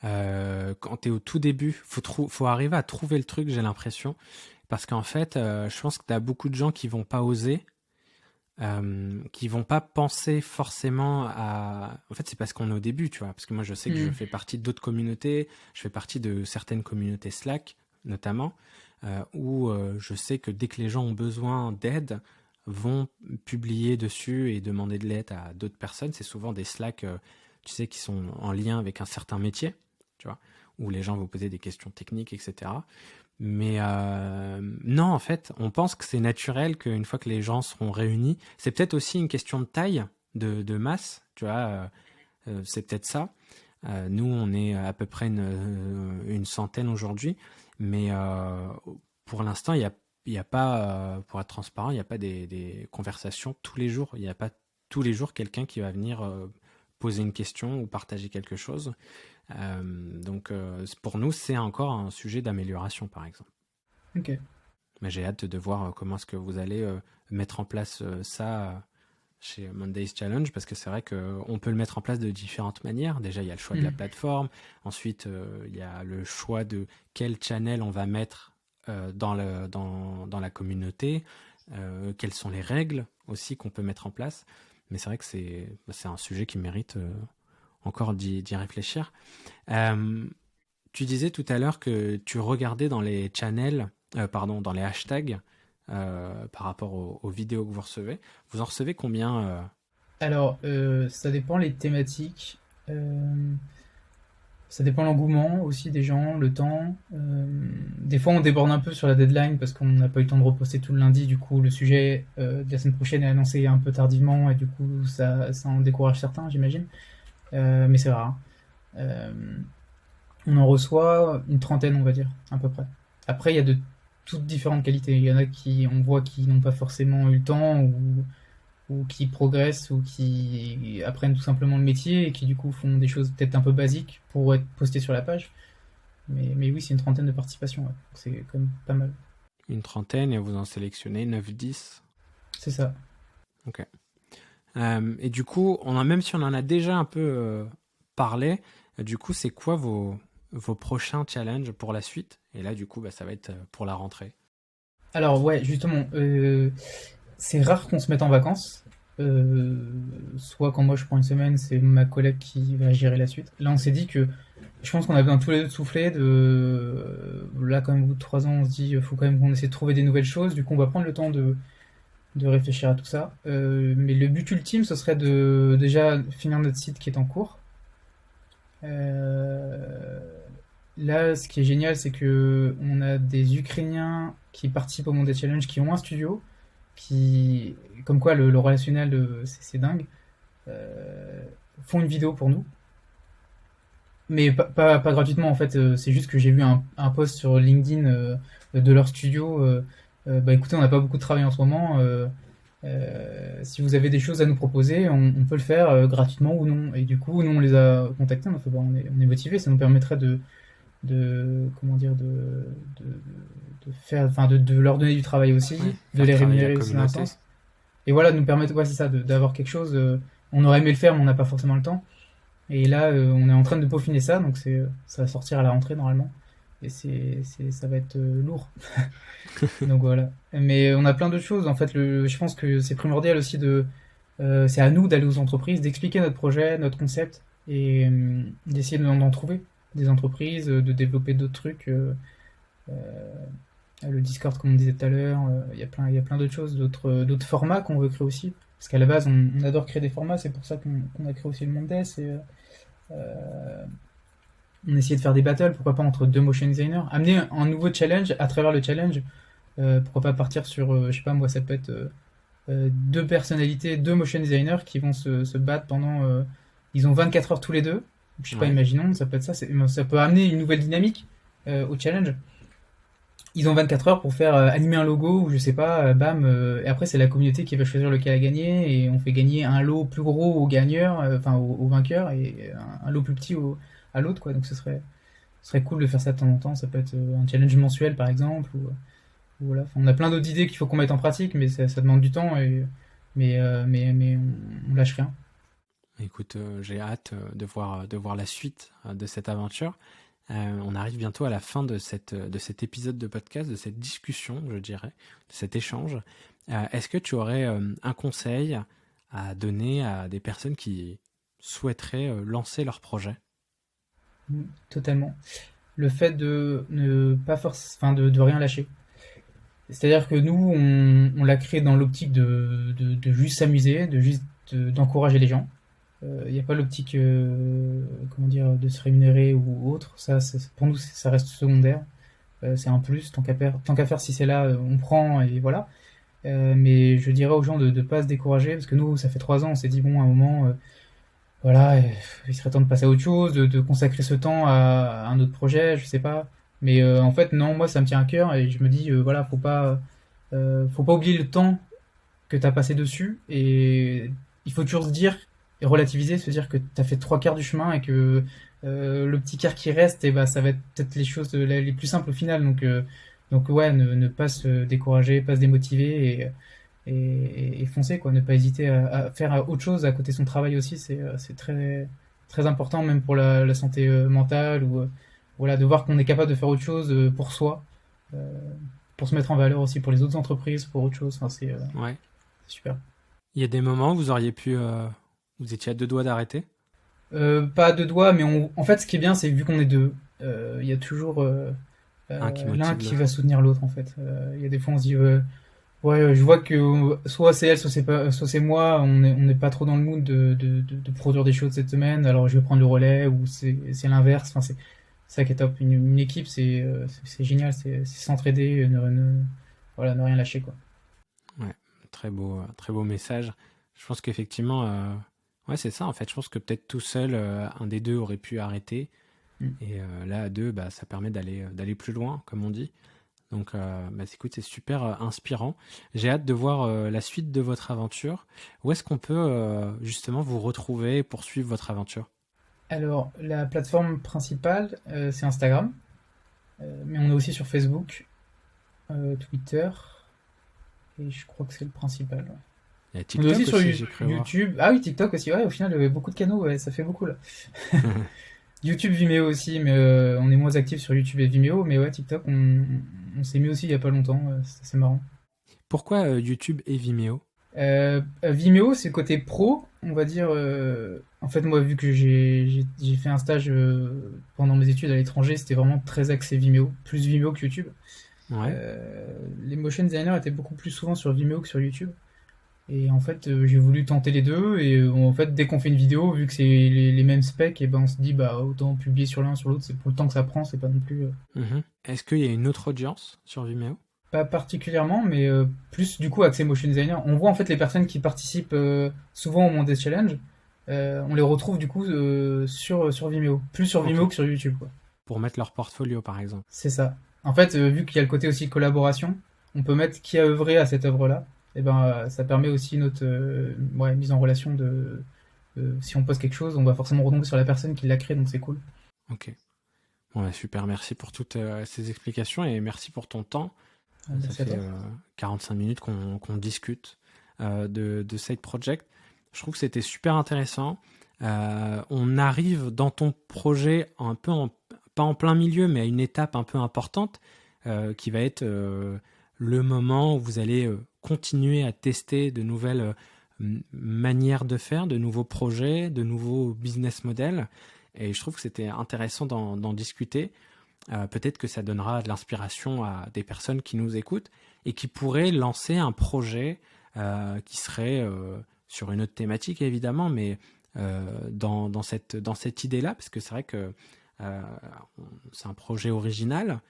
Quand tu es au tout début, faut arriver à trouver le truc, j'ai l'impression. Parce qu'en fait, je pense que tu as beaucoup de gens qui vont pas oser, qui vont pas penser forcément à... En fait, c'est parce qu'on est au début, tu vois. Parce que moi, je sais que je fais partie d'autres communautés, je fais partie de certaines communautés Slack, notamment, où je sais que dès que les gens ont besoin d'aide, vont publier dessus et demander de l'aide à d'autres personnes. C'est souvent des Slack, tu sais, qui sont en lien avec un certain métier, tu vois, où les gens vont poser des questions techniques, etc. Mais non, en fait, on pense que c'est naturel qu'une fois que les gens seront réunis, c'est peut-être aussi une question de taille, de masse, tu vois, c'est peut-être ça. Nous, on est à peu près une centaine aujourd'hui, mais pour l'instant, il y a pas, pour être transparent, il n'y a pas des conversations tous les jours. Il n'y a pas tous les jours quelqu'un qui va venir poser une question ou partager quelque chose. Donc, pour nous, c'est encore un sujet d'amélioration, par exemple. Ok. Mais j'ai hâte de voir comment est-ce que vous allez mettre en place ça chez Monday's Challenge, parce que c'est vrai qu'on peut le mettre en place de différentes manières. Déjà, il y a le choix de la plateforme. Ensuite, il y a le choix de quel channel on va mettre dans la communauté. Quelles sont les règles aussi qu'on peut mettre en place. Mais c'est vrai que c'est un sujet qui mérite encore d'y réfléchir. Tu disais tout à l'heure que tu regardais dans les channels, dans les hashtags par rapport aux vidéos que vous recevez. Vous en recevez combien Alors, ça dépend les thématiques. Ça dépend l'engouement aussi des gens, le temps. Des fois, on déborde un peu sur la deadline parce qu'on n'a pas eu le temps de reposter tout le lundi. Du coup, le sujet de la semaine prochaine est annoncé un peu tardivement et du coup, ça en décourage certains, j'imagine. Mais c'est rare. On en reçoit une trentaine, on va dire, à peu près. Après, il y a de toutes différentes qualités. Il y en a on voit qui n'ont pas forcément eu le temps ou qui progressent ou qui apprennent tout simplement le métier et qui du coup font des choses peut-être un peu basiques pour être postés sur la page. Mais oui, c'est une trentaine de participations. Ouais. C'est quand même pas mal. Une trentaine et vous en sélectionnez 9-10. C'est ça. Ok. Et du coup, même si on en a déjà un peu parlé, du coup, c'est quoi vos prochains challenges pour la suite? Et là, du coup, ça va être pour la rentrée. Alors ouais, justement, c'est rare qu'on se mette en vacances. Soit quand moi je prends une semaine, c'est ma collègue qui va gérer la suite. Là, on s'est dit que je pense qu'on a besoin tous les deux de souffler. Là, quand même, au bout de 3 ans, on se dit il faut quand même qu'on essaie de trouver des nouvelles choses. Du coup, on va prendre le temps de réfléchir à tout ça. Mais le but ultime, ce serait de déjà finir notre site qui est en cours. Là, ce qui est génial, c'est que on a des Ukrainiens qui participent au Monday Challenge, qui ont un studio, comme quoi le relationnel, c'est dingue, font une vidéo pour nous. Mais pas gratuitement, en fait. C'est juste que j'ai vu un post sur LinkedIn de leur studio. Écoutez, on n'a pas beaucoup de travail en ce moment. Si vous avez des choses à nous proposer, on peut le faire gratuitement ou non. Et du coup, nous, on les a contactés. On a fait, on est motivés. Ça nous permettrait comment dire, de faire, enfin, de leur donner du travail aussi, Ouais, de les faire travailler rémunérer la aussi dans un communauté. sens. Et voilà, de nous permettre, ouais, c'est ça, d'avoir quelque chose. On aurait aimé le faire, mais on n'a pas forcément le temps. Et là, on est en train de peaufiner ça, donc ça va sortir à la rentrée normalement. Et ça va être lourd. Donc voilà. Mais on a plein d'autres choses. En fait, je pense que c'est primordial aussi c'est à nous d'aller aux entreprises, d'expliquer notre projet, notre concept, et d'essayer d'en trouver des entreprises, de développer d'autres trucs. Le Discord, comme on disait tout à l'heure, il y a plein d'autres choses, d'autres formats qu'on veut créer aussi. Parce qu'à la base, on adore créer des formats, c'est pour ça qu'on a créé aussi le Mondes. Euh, on essayait de faire des battles, pourquoi pas entre deux motion designers. Amener un nouveau challenge à travers le challenge. Pourquoi pas partir sur, je sais pas moi, ça peut être deux personnalités, deux motion designers qui vont se battre pendant. Ils ont 24 heures tous les deux. Je sais pas, Ouais. imaginons, ça peut être ça. Ça peut amener une nouvelle dynamique au challenge. Ils ont 24 heures pour faire animer un logo ou je sais pas, bam. Et après, c'est la communauté qui va choisir lequel a gagné et on fait gagner un lot plus gros au gagneur, enfin au vainqueur et un lot plus petit à l'autre, quoi. Donc ce serait cool de faire ça de temps en temps. Ça peut être un challenge mensuel par exemple. Ou voilà. Enfin, on a plein d'autres idées qu'il faut qu'on mette en pratique, mais ça demande du temps. Mais on lâche rien. Écoute, j'ai hâte de voir la suite de cette aventure. On arrive bientôt à la fin de cet épisode de podcast, de cette discussion, je dirais, de cet échange. Est-ce que tu aurais un conseil à donner à des personnes qui souhaiteraient lancer leur projet? Totalement. Le fait de ne pas enfin de rien lâcher. C'est-à-dire que nous, on l'a créé dans l'optique de juste s'amuser, d'encourager les gens. Il n'y a pas l'optique, comment dire, de se rémunérer ou autre. Pour nous, ça reste secondaire. C'est un plus. Tant qu'à faire, si c'est là, on prend et voilà. Mais je dirais aux gens de ne pas se décourager parce que nous, ça fait 3 ans, on s'est dit bon, à un moment, voilà, il serait temps de passer à autre chose, de consacrer ce temps à un autre projet, je sais pas. Mais en fait, non, moi, ça me tient à cœur et je me dis, voilà, faut pas oublier le temps que t'as passé dessus et il faut toujours se dire et relativiser, se dire que t'as fait 3 quarts du chemin et que le petit quart qui reste, et bah, ça va être peut-être les choses les plus simples au final. Donc ouais, ne pas se décourager, pas se démotiver et foncer quoi, ne pas hésiter à faire autre chose à côté de son travail aussi, c'est très très important même pour la santé mentale ou voilà de voir qu'on est capable de faire autre chose pour soi, euh, pour se mettre en valeur aussi pour les autres entreprises, pour autre chose. Enfin, Ouais. c'est super. Il y a des moments où vous auriez pu, vous étiez à deux doigts d'arrêter? Pas de doigts, mais en fait, ce qui est bien, c'est que vu qu'on est deux, il y a toujours Un qui l'un motive qui l'autre. va soutenir l'autre en fait. Il y a des fois, on se dit ouais, je vois que soit c'est elle, soit c'est pas, soit c'est moi. On n'est pas trop dans le mood de produire des choses cette semaine. Alors je vais prendre le relais ou c'est l'inverse. Enfin, c'est ça qui est top. Une équipe, c'est génial. C'est s'entraider, voilà, ne rien lâcher quoi. Ouais, très beau message. Je pense qu'effectivement, ouais, c'est ça en fait. Je pense que peut-être tout seul, un des deux aurait pu arrêter. Mm. Et là, à deux, bah, ça permet d'aller plus loin, comme on dit. Donc, bah, écoute, c'est super inspirant. J'ai hâte de voir la suite de votre aventure. Où est-ce qu'on peut justement vous retrouver et poursuivre votre aventure? Alors la plateforme principale, c'est Instagram, mais on est aussi sur Facebook, Twitter, et je crois que c'est le principal. Ouais. Il y a On est aussi TikTok sur aussi, j'ai cru voir. YouTube. Ah oui, TikTok aussi. Ouais, au final, beaucoup de canaux, ouais, ça fait beaucoup là. YouTube, Vimeo aussi, mais on est moins actif sur YouTube et Vimeo. Mais ouais, TikTok, on s'est mis aussi il y a pas longtemps. C'est marrant. Pourquoi YouTube et Vimeo? Vimeo, c'est côté pro, on va dire. En fait, moi, vu que j'ai fait un stage pendant mes études à l'étranger, c'était vraiment très axé Vimeo, plus Vimeo que YouTube. Ouais, Les motion designers étaient beaucoup plus souvent sur Vimeo que sur YouTube. Et en fait, j'ai voulu tenter les deux. Et en fait, dès qu'on fait une vidéo, vu que c'est les mêmes specs, et ben on se dit bah autant publier sur l'un sur l'autre. C'est pour le temps que ça prend, c'est pas non plus mhm. Est-ce qu'il y a une autre audience sur Vimeo? pas particulièrement, mais plus du coup axé motion designer. On voit en fait les personnes qui participent souvent au Monday Challenge. On les retrouve du coup sur Vimeo, plus sur Ok. Vimeo que sur YouTube, quoi. Pour mettre leur portfolio, par exemple. C'est ça. En fait, vu qu'il y a le côté aussi collaboration, on peut mettre qui a œuvré à cette œuvre-là. Et ben, ça permet aussi notre ouais, mise en relation si on poste quelque chose, on va forcément retomber sur la personne qui l'a créé, donc c'est cool. Ok. Bon, bah, super, merci pour toutes ces explications et merci pour ton temps. Ça Merci à fait toi. 45 minutes qu'on discute de Side Project. Je trouve que c'était super intéressant. on arrive dans ton projet pas en plein milieu, mais à une étape un peu importante qui va être le moment où vous allez continuer à tester de nouvelles manières de faire, de nouveaux projets, de nouveaux business models. Et je trouve que c'était intéressant d'en discuter. Peut-être que ça donnera de l'inspiration à des personnes qui nous écoutent et qui pourraient lancer un projet qui serait sur une autre thématique évidemment, mais dans cette idée-là, parce que c'est vrai que c'est un projet original.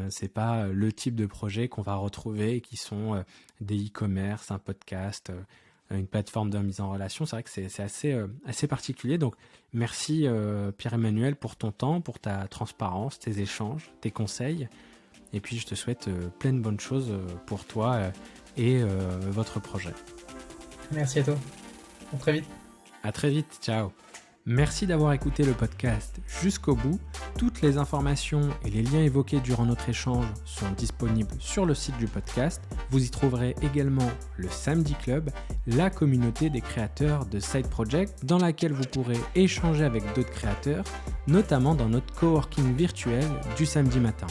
C'est pas le type de projet qu'on va retrouver qui sont des e-commerce, un podcast, une plateforme de mise en relation. C'est vrai que c'est assez particulier. Donc, merci Pierre-Emmanuel pour ton temps, pour ta transparence, tes échanges, tes conseils. Et puis, je te souhaite plein de bonnes choses pour toi et votre projet. Merci à toi. À très vite. À très vite. Ciao. Merci d'avoir écouté le podcast jusqu'au bout. Toutes les informations et les liens évoqués durant notre échange sont disponibles sur le site du podcast. Vous y trouverez également le Samedi Club, la communauté des créateurs de Side Project, dans laquelle vous pourrez échanger avec d'autres créateurs, notamment dans notre coworking virtuel du samedi matin.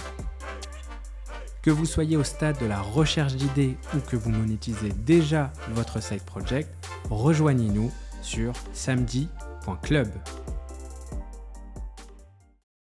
Que vous soyez au stade de la recherche d'idées ou que vous monétisez déjà votre Side Project, rejoignez-nous sur samedi.club.